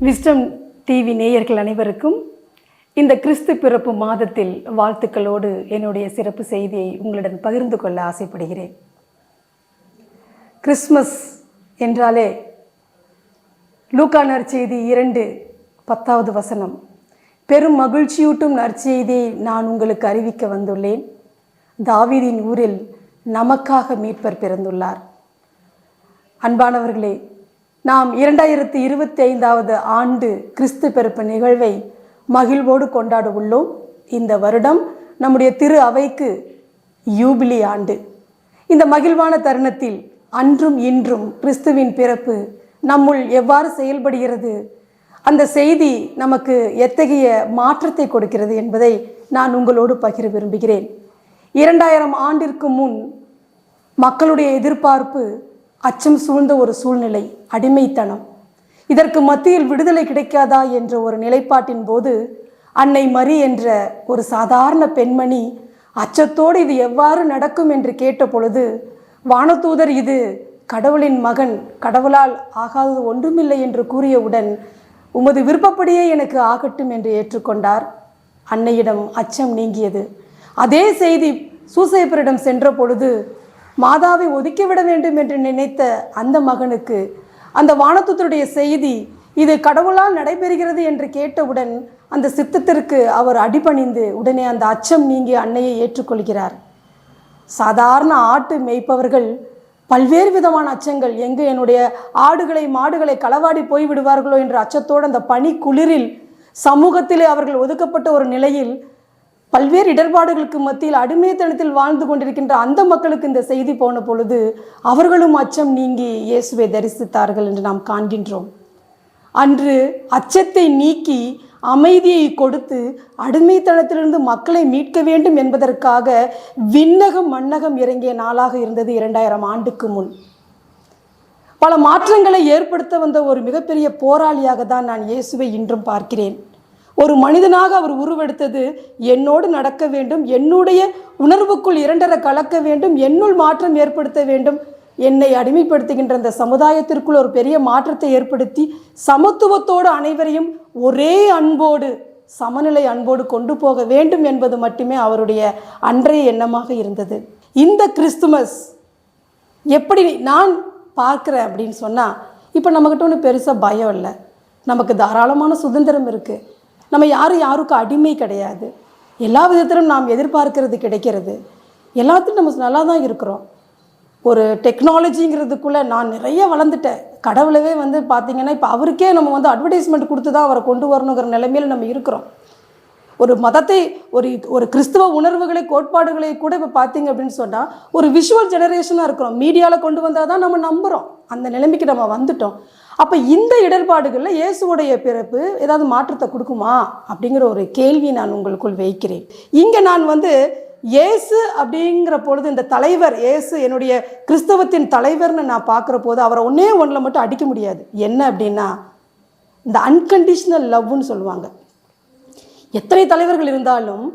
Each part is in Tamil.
விஸ்டம் டிவி நேயர்கள் அனைவருக்கும் இந்த கிறிஸ்து பிறப்பு மாதத்தில் வாழ்த்துக்களோடு என்னுடைய சிறப்பு செய்தியை உங்களுடன் பகிர்ந்து கொள்ள ஆசைப்படுகிறேன். கிறிஸ்மஸ் என்றாலே லூக்கா நற்செய்தி 2:10 பெரும் மகிழ்ச்சியூட்டும் நற்செய்தியை நான் உங்களுக்கு அறிவிக்க வந்துள்ளேன். தாவீதின் ஊரில் நமக்காக மீட்பர் பிறந்துள்ளார். அன்பானவர்களே, நாம் 2025 ஆண்டு கிறிஸ்து பிறப்பு நிகழ்வை மகிழ்வோடு கொண்டாட உள்ளோம். இந்த வருடம் நம்முடைய திரு அவைக்கு யூபிலி ஆண்டு. இந்த மகிழ்வான தருணத்தில் அன்றும் இன்றும் கிறிஸ்துவின் பிறப்பு நம்முள் எவ்வாறு செயல்படுகிறது, அந்த செய்தி நமக்கு எத்தகைய மாற்றத்தை கொடுக்கிறது என்பதை நான் உங்களோடு பகிர விரும்புகிறேன். 2000 ஆண்டிற்கு முன் மக்களுடைய எதிர்பார்ப்பு அச்சம் சூழ்ந்த ஒரு சூழ்நிலை, அடிமைத்தனம். இதற்கு மத்தியில் விடுதலை கிடைக்காதா என்ற ஒரு நிலைப்பாட்டின் போது அன்னை மரி என்ற ஒரு சாதாரண பெண்மணி அச்சத்தோடு இது எவ்வாறு நடக்கும் என்று கேட்ட பொழுது, வானதூதர் இது கடவுளின் மகன், கடவுளால் ஆகாதது ஒன்றுமில்லை என்று கூறியவுடன், உமது விருப்பப்படியே எனக்கு ஆகட்டும் என்று ஏற்றுக்கொண்டார். அன்னையிடம் அச்சம் நீங்கியது. அதே செய்தி சூசையப்பரிடம் சென்ற பொழுது, மாதாவை ஒதுக்கிவிட வேண்டும் என்று நினைத்த அந்த மகனுக்கு அந்த வானதூதருடைய செய்தி இது கடவுளால் நடைபெறுகிறது என்று கேட்டவுடன் அந்த சித்தத்திற்கு அவர் அடிபணிந்து உடனே அந்த அச்சம் நீங்கி அன்னையை ஏற்றுக்கொள்கிறார். சாதாரண ஆட்டு மேய்ப்பவர்கள் பல்வேறு விதமான அச்சங்கள், எங்கு என்னுடைய ஆடுகளை மாடுகளை களவாடி போய்விடுவார்களோ என்ற அச்சத்தோடு அந்த பனி குளிரில் சமூகத்திலே அவர்கள் ஒதுக்கப்பட்ட ஒரு நிலையில் பல்வேறு இடர்பாடுகளுக்கு மத்தியில் அடிமைத்தனத்தில் வாழ்ந்து கொண்டிருக்கின்ற அந்த மக்களுக்கு இந்த செய்தி போன பொழுது அவர்களும் அச்சம் நீங்கி இயேசுவை தரிசித்தார்கள் என்று நாம் காண்கின்றோம். அன்று அச்சத்தை நீக்கி அமைதியை கொடுத்து அடிமைத்தனத்திலிருந்து மக்களை மீட்க வேண்டும் என்பதற்காக விண்ணகம் மண்ணகம் இறங்கிய நாளாக இருந்தது 2000 ஆண்டுக்கு முன். பல மாற்றங்களை ஏற்படுத்த வந்த ஒரு மிகப்பெரிய போராளியாக தான் நான் இயேசுவை இன்றும் பார்க்கிறேன். ஒரு மனிதனாக அவர் உருவெடுத்தது என்னோடு நடக்க வேண்டும், என்னுடைய உணர்வுக்குள் இரண்டரை கலக்க வேண்டும், என்னுள் மாற்றம் ஏற்படுத்த வேண்டும், என்னை அடிமைப்படுத்துகின்ற அந்த சமுதாயத்திற்குள் ஒரு பெரிய மாற்றத்தை ஏற்படுத்தி சமத்துவத்தோடு அனைவரையும் ஒரே அன்போடு சமநிலை அன்போடு கொண்டு போக வேண்டும் என்பது மட்டுமே அவருடைய அன்றைய எண்ணமாக இருந்தது. இந்த கிறிஸ்துமஸ் எப்படி நான் பார்க்குறேன் அப்படின்னு சொன்னால், இப்போ நம்மக்கிட்ட ஒன்றும் பெருசாக பயம் இல்லை, நமக்கு தாராளமான சுதந்திரம் இருக்குது, நம்ம யாருக்கும் அடிமை கிடையாது, எல்லா விதத்திலும் நாம் எதிர்பார்க்கிறது கிடைக்கிறது, எல்லாத்தையும் நம்ம நல்லா தான் இருக்கிறோம். ஒரு டெக்னாலஜிங்கிறதுக்குள்ளே நான் நிறைய வளர்ந்துட்டேன். கடவுளவே பார்த்திங்கன்னா இப்போ அவருக்கே நம்ம அட்வர்டைஸ்மெண்ட் கொடுத்து தான் அவரை கொண்டு வரணுங்கிற நிலைமையில் நம்ம இருக்கிறோம். ஒரு மதத்தை ஒரு கிறிஸ்துவ உணர்வுகளை கோட்பாடுகளை கூட இப்போ பார்த்திங்க அப்படின்னு சொன்னால் ஒரு விஷுவல் ஜெனரேஷனாக இருக்கிறோம். மீடியாவில் கொண்டு வந்தால் தான் நம்ம நம்புகிறோம். அந்த நிலைமைக்கு நம்ம வந்துட்டோம். அப்போ இந்த இடர்பாடுகளில் இயேசுடைய பிறப்பு ஏதாவது மாற்றத்தை கொடுக்குமா அப்படிங்கிற ஒரு கேள்வி நான் உங்களுக்குள் வைக்கிறேன். இங்கே நான் இயேசு அப்படிங்கிற பொழுது இந்த தலைவர் இயேசு என்னுடைய கிறிஸ்தவத்தின் தலைவர்னு நான் பார்க்குற போது அவரை ஒன்றில் மட்டும் அடிக்க முடியாது. என்ன அப்படின்னா இந்த அன்கண்டிஷனல் லவ்னு சொல்லுவாங்க. எத்தனை தலைவர்கள் இருந்தாலும்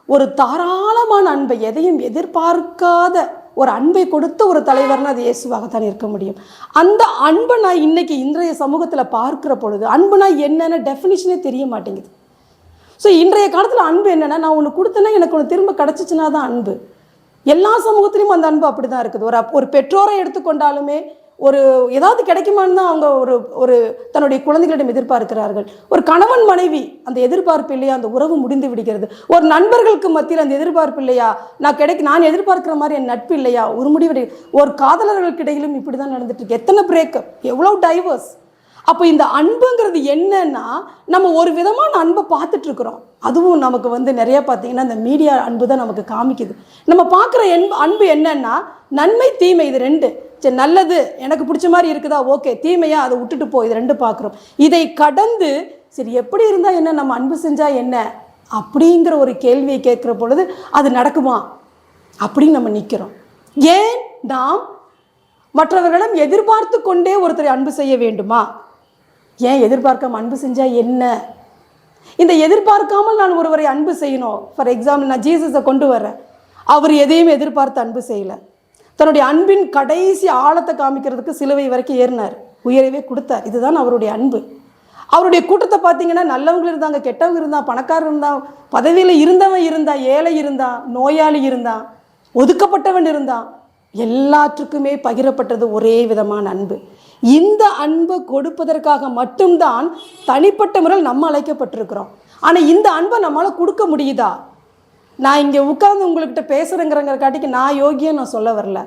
ஒரு தாராளமான அன்பை, எதையும் எதிர்பார்க்காத ஒரு அன்பை கொடுத்த ஒரு தலைவர்னா அது இயேசுவாகத்தான் இருக்க முடியும். அந்த அன்பை நான் இன்றைய சமூகத்தில் பார்க்குற பொழுது அன்புனா என்னென்ன டெஃபினிஷனே தெரிய மாட்டேங்குது. ஸோ இன்றைய காலத்தில் அன்பு என்னென்னா, நான் ஒன்று கொடுத்தேன்னா எனக்கு ஒன்று திரும்ப கிடச்சிச்சின்னா தான் அன்பு. எல்லா சமூகத்திலையும் அந்த அன்பு அப்படி தான் இருக்குது. ஒரு பெற்றோரை எடுத்துக்கொண்டாலுமே ஒரு ஏதாவது கிடைக்குமான்னு தான் அவங்க ஒரு தன்னுடைய குழந்தைகளிடம் எதிர்பார்க்கிறார்கள். ஒரு கணவன் மனைவி அந்த எதிர்பார்ப்பு இல்லையா, அந்த உறவு முடிந்து விடுகிறது. ஒரு நண்பர்களுக்கு மத்தியில் அந்த எதிர்பார்ப்பு இல்லையா, நான் எதிர்பார்க்குற மாதிரி என் நட்பு இல்லையா, ஒரு முடிவு. ஒரு காதலர்களுக்கு இடையிலும் இப்படி தான் நடந்துட்டு இருக்கு. எத்தனை பிரேக்கப், எவ்வளோ டைவர்ஸ். அப்போ இந்த அன்புங்கிறது என்னன்னா, நம்ம ஒரு விதமான அன்பை பார்த்துட்டு இருக்கிறோம். அதுவும் நமக்கு நிறைய பார்த்தீங்கன்னா இந்த மீடியா அன்பு தான் நமக்கு காமிக்குது. நம்ம பார்க்குற அன்பு என்னன்னா, நன்மை தீமை இது ரெண்டு. சரி, நல்லது எனக்கு பிடிச்ச மாதிரி இருக்குதா, ஓகே, தீமையா அதை விட்டுட்டு போ, இது ரெண்டு பார்க்குறோம். இதை கடந்து சரி எப்படி இருந்தால் என்ன, நம்ம அன்பு செஞ்சால் என்ன அப்படிங்கிற ஒரு கேள்வியை கேட்குற பொழுது அது நடக்குமா அப்படின்னு நம்ம நிற்கிறோம். ஏன் நாம் மற்றவர்களிடம் எதிர்பார்த்து கொண்டே ஒருத்தரை அன்பு செய்ய வேண்டுமா? ஏன் எதிர்பார்க்காம அன்பு செஞ்சால் என்ன? இந்த எதிர்பார்க்காமல் நான் ஒருவரை அன்பு செய்யணும். ஃபார் எக்ஸாம்பிள், நான் ஜீசஸை கொண்டு வரேன். அவர் எதையும் எதிர்பார்த்து அன்பு செய்யலை. தன்னுடைய அன்பின் கடைசி ஆழத்தை காமிக்கிறதுக்கு சிலுவை வரைக்கும் ஏறினார், உயரவே கொடுத்தார். இதுதான் அவருடைய அன்பு. அவருடைய கூட்டத்தை பார்த்தீங்கன்னா நல்லவங்க இருந்தாங்க, கெட்டவங்க இருந்தான், பணக்காரர் இருந்தான், பதவியில் இருந்தவன் இருந்தான், ஏழை இருந்தான், நோயாளி இருந்தான், ஒதுக்கப்பட்டவன் இருந்தான். எல்லாற்றுக்குமே பகிரப்பட்டது ஒரே விதமான அன்பு. இந்த அன்பை கொடுப்பதற்காக மட்டும்தான் தனிப்பட்ட முறையில் நம்ம அழைக்கப்பட்டிருக்கிறோம். ஆனால் இந்த அன்பை நம்மளால் கொடுக்க முடியுதா? நான் இங்கே உட்கார்ந்து உங்கள்கிட்ட பேசுகிறேங்கிறங்கிறக்காட்டிக்கு நான் யோகியம் நான் சொல்ல வரல.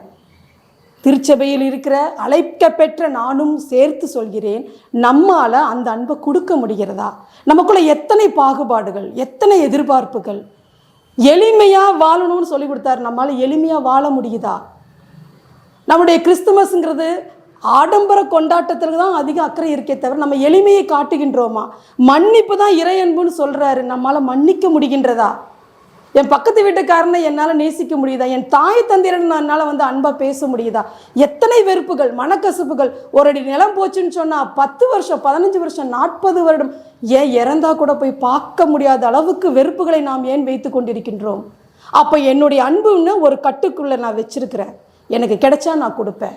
திருச்சபையில் இருக்கிற அழைக்க பெற்ற நானும் சேர்த்து சொல்கிறேன், நம்மால் அந்த அன்பை கொடுக்க முடிகிறதா? நமக்குள்ள எத்தனை பாகுபாடுகள், எத்தனை எதிர்பார்ப்புகள். எளிமையாக வாழணும்னு சொல்லி கொடுத்தாரு, நம்மளால் எளிமையாக வாழ முடியுதா? நம்முடைய கிறிஸ்துமஸ்ங்கிறது ஆடம்பர கொண்டாட்டத்திற்கு தான் அதிக அக்கறை இருக்கே தவிர நம்ம எளிமையை காட்டுகின்றோமா? மன்னிப்பு தான் இறை அன்புன்னு சொல்கிறாரு, நம்மளால் மன்னிக்க முடிகின்றதா? என் பக்கத்து வீட்டுக்காரனை என்னால் நேசிக்க முடியுதா? என் தாய் தந்தையரன் என்னால் அன்பாக பேச முடியுதா? எத்தனை வெறுப்புகள், மனக்கசப்புகள். ஒரு அடி நிலம் போச்சுன்னு சொன்னால் 10 வருஷம், 15 வருஷம், 40 வருடம், ஏன் இறந்தா கூட போய் பார்க்க முடியாத அளவுக்கு வெறுப்புகளை நாம் ஏன் வைத்து கொண்டிருக்கின்றோம்? அப்போ என்னுடைய அன்புன்னு ஒரு கட்டுக்குள்ளே நான் வச்சிருக்கிறேன். எனக்கு கிடைச்சா நான் கொடுப்பேன்.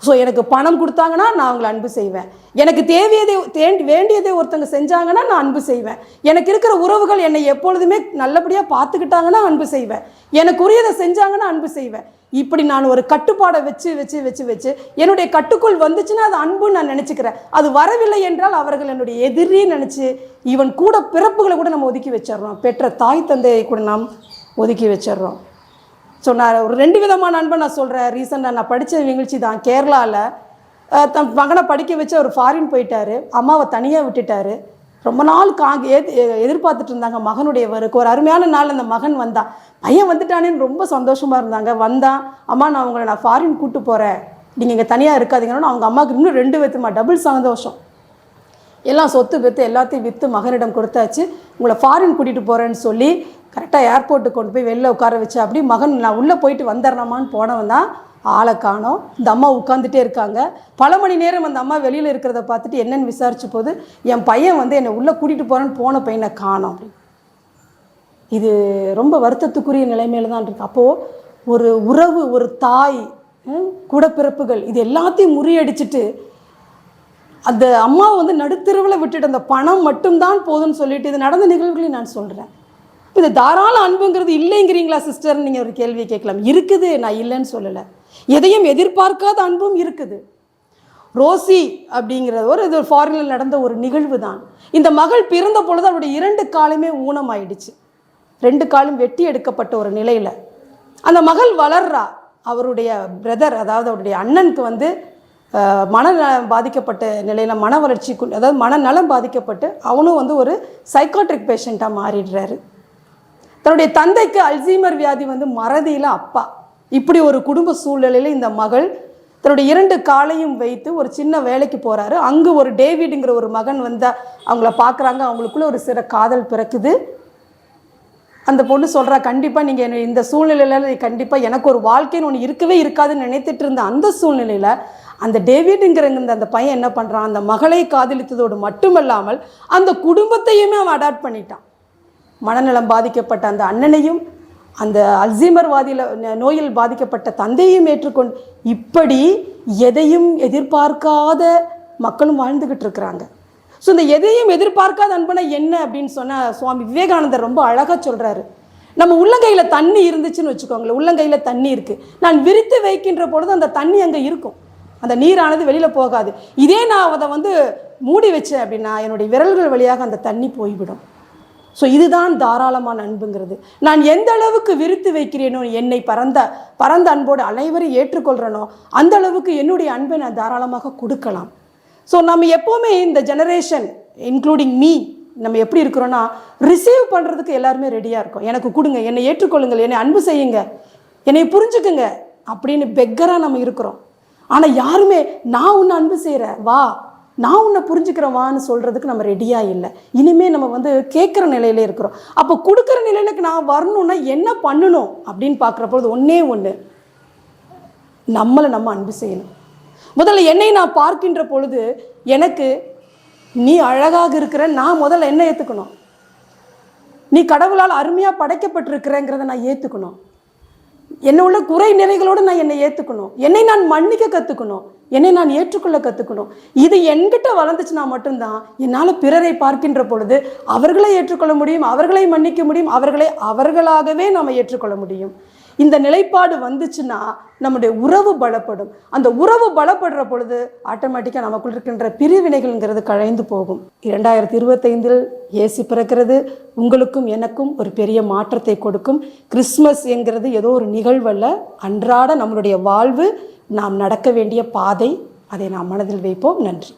ஸோ எனக்கு பணம் கொடுத்தாங்கன்னா நான் அவங்களை அன்பு செய்வேன். எனக்கு வேண்டியதை ஒருத்தங்க செஞ்சாங்கன்னா நான் அன்பு செய்வேன். எனக்கு இருக்கிற உறவுகள் என்னை எப்பொழுதுமே நல்லபடியாக பார்த்துக்கிட்டாங்கன்னா அன்பு செய்வேன். எனக்கு உரியதை செஞ்சாங்கன்னா அன்பு செய்வேன். இப்படி நான் ஒரு கட்டுப்பாடை வச்சு வச்சு வச்சு வச்சு என்னுடைய கட்டுக்குள் வந்துச்சுன்னா அது அன்புன்னு நான் நினச்சிக்கிறேன். அது வரவில்லை என்றால் அவர்கள் என்னுடைய எதிரின்னு நினச்சி இவன் கூட பிறப்புகளை கூட நம்ம ஒதுக்கி வச்சிடறோம். பெற்ற தாய் தந்தையை கூட நாம் ஒதுக்கி வச்சிடறோம். ஸோ நான் ஒரு 2 விதமான அன்பை நான் சொல்கிறேன். ரீசெண்டாக நான் படித்த நிகழ்ச்சி தான். கேரளாவில் தன் மகனை படிக்க வச்சு அவர் ஃபாரின் போயிட்டார். அம்மாவை தனியாக விட்டுட்டார். ரொம்ப நாள் எதிர்பார்த்துட்டு இருந்தாங்க மகனுடைய வருக்கு. ஒரு அருமையான நாள் அந்த மகன் வந்தான். பையன் வந்துட்டானேன்னு ரொம்ப சந்தோஷமாக இருந்தாங்க. வந்தான், அம்மா நான் உங்களை நான் ஃபாரின் கூப்பிட்டு போகிறேன், நீங்கள் இங்கே தனியாக இருக்காதீங்கன்னு. அவங்க அம்மாவுக்கு இன்னும் 2 பேத்துமா டபுள் சந்தோஷம். எல்லாம் சொத்து பெற்று எல்லாத்தையும் விற்று மகனிடம் கொடுத்தாச்சு. உங்களை ஃபாரின் கூட்டிகிட்டு போகிறேன்னு சொல்லி கரெக்டாக ஏர்போர்ட்டுக்கு கொண்டு போய் வெளில உட்கார வச்சு அப்படி மகன் நான் உள்ளே போயிட்டு வந்துடுறேம்மான்னு போனவன் தான் ஆளை காணோம். இந்த அம்மா உட்காந்துட்டே இருக்காங்க. பல மணி நேரம் அந்த அம்மா வெளியில் இருக்கிறத பார்த்துட்டு என்னென்னு விசாரிச்ச போது என் பையன் என்னை உள்ளே கூட்டிகிட்டு போகிறேன்னு போன பையனை காணோம் அப்படி. இது ரொம்ப வருத்தத்துக்குரிய நிலைமையில தான் இருக்குது. அப்போது ஒரு உறவு, ஒரு தாய், கூடப்பிறப்புகள் இது எல்லாத்தையும் முறியடிச்சிட்டு அந்த அம்மாவை நடுத்தெருவில் விட்டுட்டு அந்த பணம் மட்டும்தான் போதும்னு சொல்லிட்டு இது நடந்த நிகழ்வுகளையும் நான் சொல்கிறேன். இது தாராள அன்புங்கிறது இல்லைங்கிறீங்களா சிஸ்டர்னு நீங்கள் ஒரு கேள்வி கேட்கலாம். இருக்குது, நான் இல்லைன்னு சொல்லலை. எதையும் எதிர்பார்க்காத அன்பும் இருக்குது. ரோசி அப்படிங்கிறது இது ஃபாரினில் நடந்த ஒரு நிகழ்வு தான். இந்த மகள் பிறந்த பொழுது அவருடைய 2 காலுமே ஊனமாயிடுச்சு. 2 காலும் வெட்டி எடுக்கப்பட்ட ஒரு நிலையில் அந்த மகள் வளர்றா. அவருடைய பிரதர், அதாவது அவருடைய அண்ணனுக்கு மனநலம் பாதிக்கப்பட்ட நிலையில் மன வளர்ச்சிக்கு, அதாவது மனநலம் பாதிக்கப்பட்டு அவனும் ஒரு சைக்காட்ரிக் பேஷண்ட்டாக மாறிடுறாரு. தன்னுடைய தந்தைக்கு அல்சீமர் வியாதி, மறதியில் அப்பா. இப்படி ஒரு குடும்ப சூழ்நிலையில் இந்த மகள் தன்னுடைய 2 காலையும் வைத்து ஒரு சின்ன வேலைக்கு போகிறாரு. அங்கு ஒரு டேவிடுங்கிற ஒரு மகன் அவங்கள பார்க்குறாங்க. அவங்களுக்குள்ள ஒரு சில காதல் பிறக்குது. அந்த பொண்ணு சொல்கிறா, கண்டிப்பாக நீங்கள் இந்த சூழ்நிலையில் கண்டிப்பாக எனக்கு ஒரு வாழ்க்கைன்னு ஒன்று இருக்கவே இருக்காதுன்னு நினைத்துட்டு இருந்த அந்த சூழ்நிலையில் அந்த டேவிடுங்கிற அந்த பையன் என்ன பண்ணுறான், அந்த மகளை காதலித்ததோடு மட்டுமல்லாமல் அந்த குடும்பத்தையுமே அவன் அடாப்ட் பண்ணிட்டான். மனநலம் பாதிக்கப்பட்ட அந்த அண்ணனையும் அந்த அல்சீமர் நோயில் பாதிக்கப்பட்ட தந்தையும் ஏற்றுக்கொண்டு இப்படி எதையும் எதிர்பார்க்காத மக்களும் வாழ்ந்துக்கிட்டு இருக்கிறாங்க. ஸோ இந்த எதையும் எதிர்பார்க்காத அன்பனை என்ன அப்படின்னு சொன்னால் சுவாமி விவேகானந்தர் ரொம்ப அழகாக சொல்கிறாரு. நம்ம உள்ளங்கையில் தண்ணி இருந்துச்சுன்னு வச்சுக்கோங்களேன். உள்ளங்கையில் தண்ணி இருக்குது, நான் விரித்து வைக்கின்ற பொழுது அந்த தண்ணி அங்கே இருக்கும், அந்த நீரானது வெளியில் போகாது. இதே நான் அதை மூடி வச்சேன் அப்படின்னா என்னுடைய விரல்கள் வழியாக அந்த தண்ணி போய்விடும். ஸோ இதுதான் தாராளமான அன்புங்கிறது. நான் எந்த அளவுக்கு விரித்து வைக்கிறேனோ, என்னை பரந்த அன்போடு அனைவரும் ஏற்றுக்கொள்கிறேனோ அந்த அளவுக்கு என்னுடைய அன்பை நான் தாராளமாக கொடுக்கலாம். ஸோ நம்ம எப்போவுமே இந்த ஜெனரேஷன் இன்க்ளூடிங் மீ நம்ம எப்படி இருக்கிறோன்னா, ரிசீவ் பண்ணுறதுக்கு எல்லாருமே ரெடியாக இருக்கோம். எனக்கு கொடுங்க, என்னை ஏற்றுக்கொள்ளுங்கள், என்னை அன்பு செய்யுங்க, என்னை புரிஞ்சுக்குங்க அப்படின்னு பெக்கராக நம்ம இருக்கிறோம். ஆனால் யாருமே நான் உன்னை அன்பு செய்கிறேன் வா, நான் உன்னை புரிஞ்சுக்கிறேன் வான்னு சொல்கிறதுக்கு நம்ம ரெடியாக இல்லை. இனிமேல் நம்ம கேட்குற நிலையிலே இருக்கிறோம். அப்போ கொடுக்குற நிலையிலுக்கு நான் வரணுன்னா என்ன பண்ணணும் அப்படின்னு பார்க்குறப்பொழுது ஒன்று நம்மளை நம்ம அன்பு செய்யணும். முதல்ல என்னை நான் பார்க்கின்ற பொழுது எனக்கு நீ அழகாக இருக்கிற, நான் முதல்ல என்ன ஏற்றுக்கணும். நீ கடவுளால் அருமையாக படைக்கப்பட்டிருக்கிறேங்கிறத நான் ஏற்றுக்கணும். என்ன உள்ள குறை நிறைகளோடு நான் என்னை ஏற்றுக்கணும், என்னை நான் மன்னிக்க கற்றுக்கணும், என்னை நான் ஏற்றுக்கொள்ள கற்றுக்கணும். இது என்கிட்ட வளர்ந்துச்சுன்னா மட்டும்தான் என்னால் பிறரை பார்க்கின்ற பொழுது அவர்களை ஏற்றுக்கொள்ள முடியும், அவர்களை மன்னிக்க முடியும், அவர்களை அவர்களாகவே நாம் ஏற்றுக்கொள்ள முடியும். இந்த நிலைப்பாடு வந்துச்சுன்னா நம்முடைய உறவு பலப்படும். அந்த உறவு பலப்படுற பொழுது ஆட்டோமேட்டிக்காக நமக்குள் இருக்கின்ற பிரிவினைகள்ங்கிறது கழைந்து போகும். 2025 இயேசு பிறக்கிறது உங்களுக்கும் எனக்கும் ஒரு பெரிய மாற்றத்தை கொடுக்கும். கிறிஸ்மஸ் என்கிறது ஏதோ ஒரு நிகழ்வல்ல, அன்றாட நம்மளுடைய வாழ்வு, நாம் நடக்க வேண்டிய பாதை. அதை நாம் மனதில் வைப்போம். நன்றி.